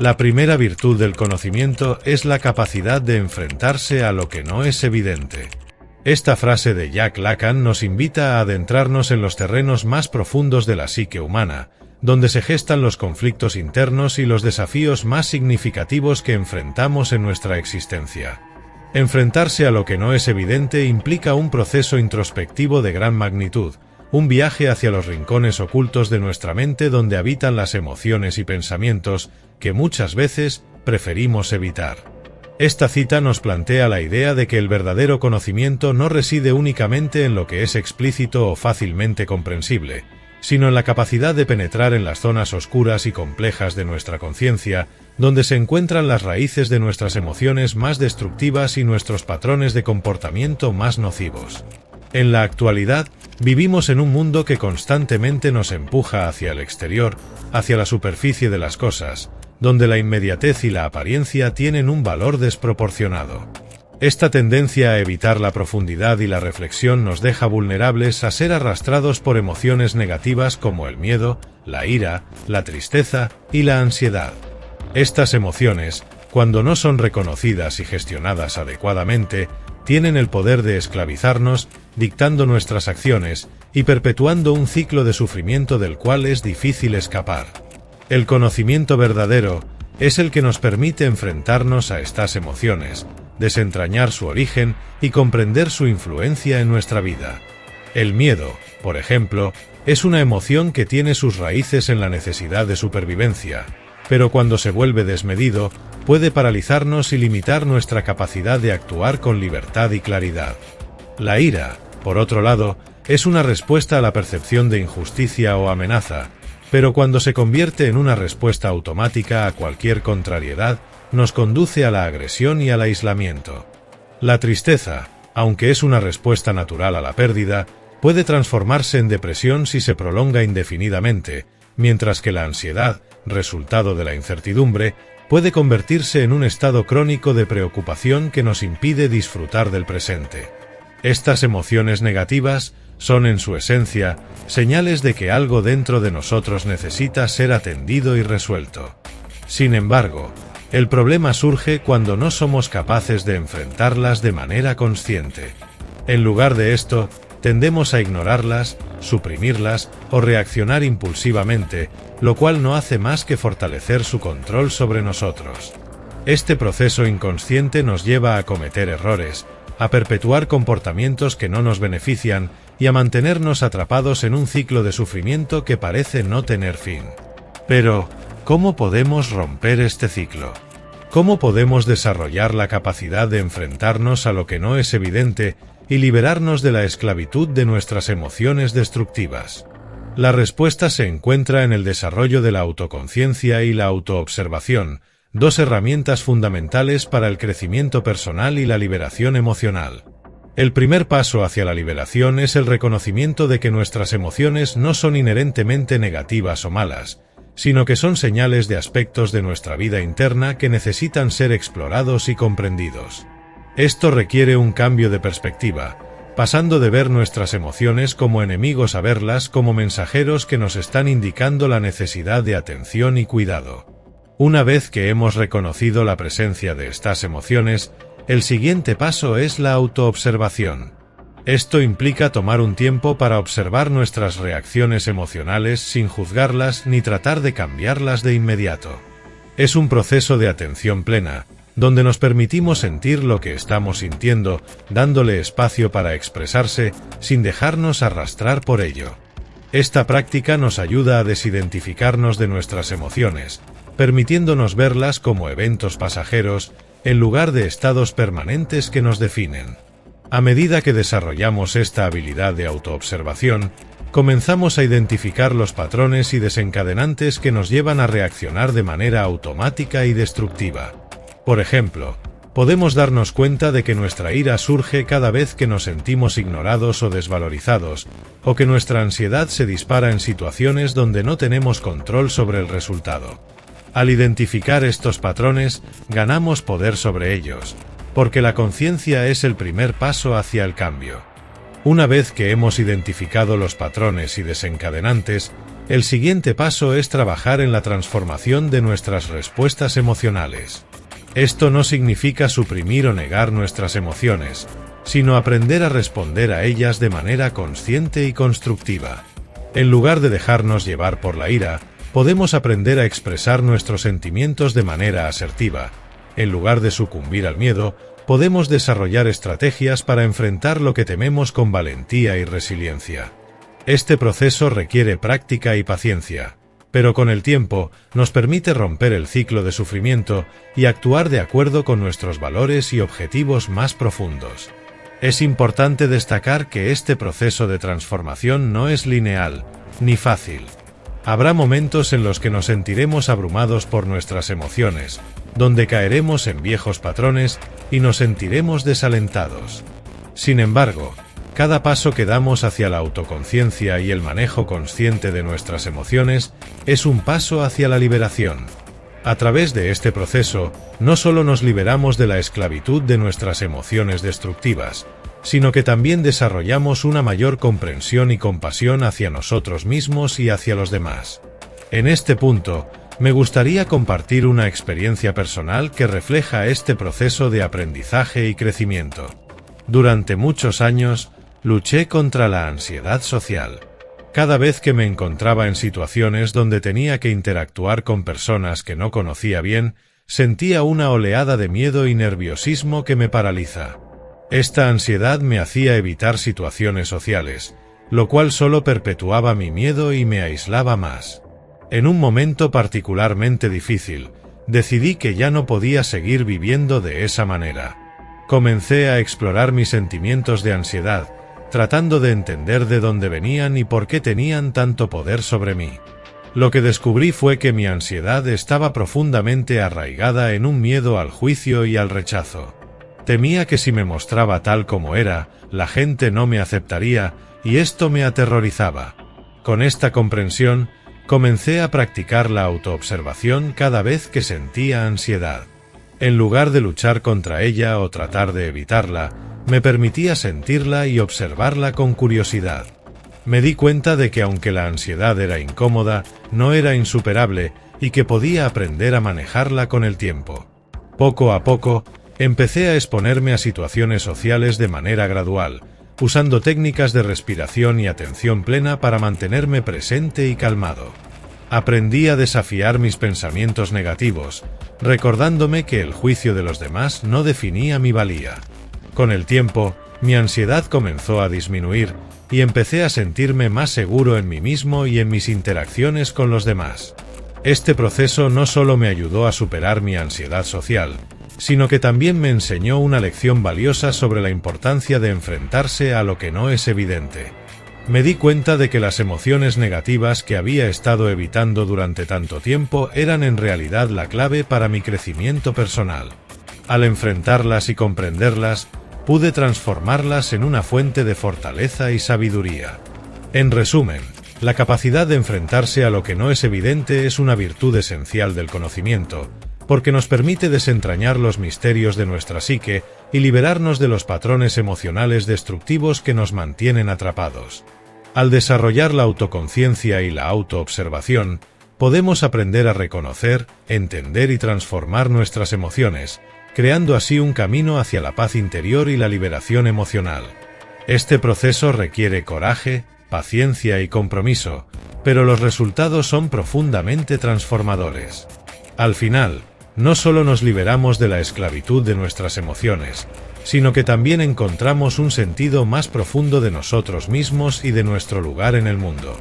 La primera virtud del conocimiento es la capacidad de enfrentarse a lo que no es evidente. Esta frase de Jack Lacan nos invita a adentrarnos en los terrenos más profundos de la psique humana, donde se gestan los conflictos internos y los desafíos más significativos que enfrentamos en nuestra existencia. Enfrentarse a lo que no es evidente implica un proceso introspectivo de gran magnitud, un viaje hacia los rincones ocultos de nuestra mente donde habitan las emociones y pensamientos que muchas veces preferimos evitar. Esta cita nos plantea la idea de que el verdadero conocimiento no reside únicamente en lo que es explícito o fácilmente comprensible, sino en la capacidad de penetrar en las zonas oscuras y complejas de nuestra conciencia, donde se encuentran las raíces de nuestras emociones más destructivas y nuestros patrones de comportamiento más nocivos. En la actualidad, vivimos en un mundo que constantemente nos empuja hacia el exterior, hacia la superficie de las cosas, donde la inmediatez y la apariencia tienen un valor desproporcionado. Esta tendencia a evitar la profundidad y la reflexión nos deja vulnerables a ser arrastrados por emociones negativas como el miedo, la ira, la tristeza y la ansiedad. Estas emociones, cuando no son reconocidas y gestionadas adecuadamente, tienen el poder de esclavizarnos, dictando nuestras acciones y perpetuando un ciclo de sufrimiento del cual es difícil escapar. El conocimiento verdadero es el que nos permite enfrentarnos a estas emociones, desentrañar su origen y comprender su influencia en nuestra vida. El miedo, por ejemplo, es una emoción que tiene sus raíces en la necesidad de supervivencia, pero cuando se vuelve desmedido, puede paralizarnos y limitar nuestra capacidad de actuar con libertad y claridad. La ira, por otro lado, es una respuesta a la percepción de injusticia o amenaza, pero cuando se convierte en una respuesta automática a cualquier contrariedad, nos conduce a la agresión y al aislamiento. La tristeza, aunque es una respuesta natural a la pérdida, puede transformarse en depresión si se prolonga indefinidamente, mientras que la ansiedad, resultado de la incertidumbre, puede convertirse en un estado crónico de preocupación que nos impide disfrutar del presente. Estas emociones negativas son en su esencia señales de que algo dentro de nosotros necesita ser atendido y resuelto. Sin embargo, el problema surge cuando no somos capaces de enfrentarlas de manera consciente. En lugar de esto, tendemos a ignorarlas, suprimirlas o reaccionar impulsivamente, lo cual no hace más que fortalecer su control sobre nosotros. Este proceso inconsciente nos lleva a cometer errores, a perpetuar comportamientos que no nos benefician y a mantenernos atrapados en un ciclo de sufrimiento que parece no tener fin. Pero, ¿cómo podemos romper este ciclo? ¿Cómo podemos desarrollar la capacidad de enfrentarnos a lo que no es evidente y liberarnos de la esclavitud de nuestras emociones destructivas? La respuesta se encuentra en el desarrollo de la autoconciencia y la autoobservación, dos herramientas fundamentales para el crecimiento personal y la liberación emocional. El primer paso hacia la liberación es el reconocimiento de que nuestras emociones no son inherentemente negativas o malas, sino que son señales de aspectos de nuestra vida interna que necesitan ser explorados y comprendidos. Esto requiere un cambio de perspectiva, pasando de ver nuestras emociones como enemigos a verlas como mensajeros que nos están indicando la necesidad de atención y cuidado. Una vez que hemos reconocido la presencia de estas emociones, el siguiente paso es la autoobservación. Esto implica tomar un tiempo para observar nuestras reacciones emocionales sin juzgarlas ni tratar de cambiarlas de inmediato. Es un proceso de atención plena, donde nos permitimos sentir lo que estamos sintiendo, dándole espacio para expresarse, sin dejarnos arrastrar por ello. Esta práctica nos ayuda a desidentificarnos de nuestras emociones, permitiéndonos verlas como eventos pasajeros, en lugar de estados permanentes que nos definen. A medida que desarrollamos esta habilidad de autoobservación, comenzamos a identificar los patrones y desencadenantes que nos llevan a reaccionar de manera automática y destructiva. Por ejemplo, podemos darnos cuenta de que nuestra ira surge cada vez que nos sentimos ignorados o desvalorizados, o que nuestra ansiedad se dispara en situaciones donde no tenemos control sobre el resultado. Al identificar estos patrones, ganamos poder sobre ellos, porque la conciencia es el primer paso hacia el cambio. Una vez que hemos identificado los patrones y desencadenantes, El siguiente paso es trabajar en la transformación de nuestras respuestas emocionales. Esto no significa suprimir o negar nuestras emociones, sino aprender a responder a ellas de manera consciente y constructiva. En lugar de dejarnos llevar por la ira, podemos aprender a expresar nuestros sentimientos de manera asertiva. En lugar de sucumbir al miedo, podemos desarrollar estrategias para enfrentar lo que tememos con valentía y resiliencia. Este proceso requiere práctica y paciencia, pero con el tiempo nos permite romper el ciclo de sufrimiento y actuar de acuerdo con nuestros valores y objetivos más profundos. Es importante destacar que este proceso de transformación no es lineal, ni fácil. Habrá momentos en los que nos sentiremos abrumados por nuestras emociones, donde caeremos en viejos patrones y nos sentiremos desalentados. Sin embargo, cada paso que damos hacia la autoconciencia y el manejo consciente de nuestras emociones es un paso hacia la liberación. A través de este proceso, no solo nos liberamos de la esclavitud de nuestras emociones destructivas, sino que también desarrollamos una mayor comprensión y compasión hacia nosotros mismos y hacia los demás. En este punto, me gustaría compartir una experiencia personal que refleja este proceso de aprendizaje y crecimiento. Durante muchos años, luché contra la ansiedad social. Cada vez que me encontraba en situaciones donde tenía que interactuar con personas que no conocía bien, sentía una oleada de miedo y nerviosismo que me paraliza. Esta ansiedad me hacía evitar situaciones sociales, lo cual solo perpetuaba mi miedo y me aislaba más. En un momento particularmente difícil, decidí que ya no podía seguir viviendo de esa manera. Comencé a explorar mis sentimientos de ansiedad, tratando de entender de dónde venían y por qué tenían tanto poder sobre mí. Lo que descubrí fue que mi ansiedad estaba profundamente arraigada en un miedo al juicio y al rechazo. Temía que si me mostraba tal como era, la gente no me aceptaría, y esto me aterrorizaba. Con esta comprensión, comencé a practicar la autoobservación cada vez que sentía ansiedad. En lugar de luchar contra ella o tratar de evitarla, me permitía sentirla y observarla con curiosidad. Me di cuenta de que aunque la ansiedad era incómoda, no era insuperable y que podía aprender a manejarla con el tiempo. Poco a poco, empecé a exponerme a situaciones sociales de manera gradual, usando técnicas de respiración y atención plena para mantenerme presente y calmado. Aprendí a desafiar mis pensamientos negativos, recordándome que el juicio de los demás no definía mi valía. Con el tiempo, mi ansiedad comenzó a disminuir y empecé a sentirme más seguro en mí mismo y en mis interacciones con los demás. Este proceso no solo me ayudó a superar mi ansiedad social, sino que también me enseñó una lección valiosa sobre la importancia de enfrentarse a lo que no es evidente. Me di cuenta de que las emociones negativas que había estado evitando durante tanto tiempo eran en realidad la clave para mi crecimiento personal. Al enfrentarlas y comprenderlas, pude transformarlas en una fuente de fortaleza y sabiduría. En resumen, la capacidad de enfrentarse a lo que no es evidente es una virtud esencial del conocimiento, porque nos permite desentrañar los misterios de nuestra psique y liberarnos de los patrones emocionales destructivos que nos mantienen atrapados. Al desarrollar la autoconciencia y la autoobservación, podemos aprender a reconocer, entender y transformar nuestras emociones, creando así un camino hacia la paz interior y la liberación emocional. Este proceso requiere coraje, paciencia y compromiso, pero los resultados son profundamente transformadores. Al final, no solo nos liberamos de la esclavitud de nuestras emociones, sino que también encontramos un sentido más profundo de nosotros mismos y de nuestro lugar en el mundo.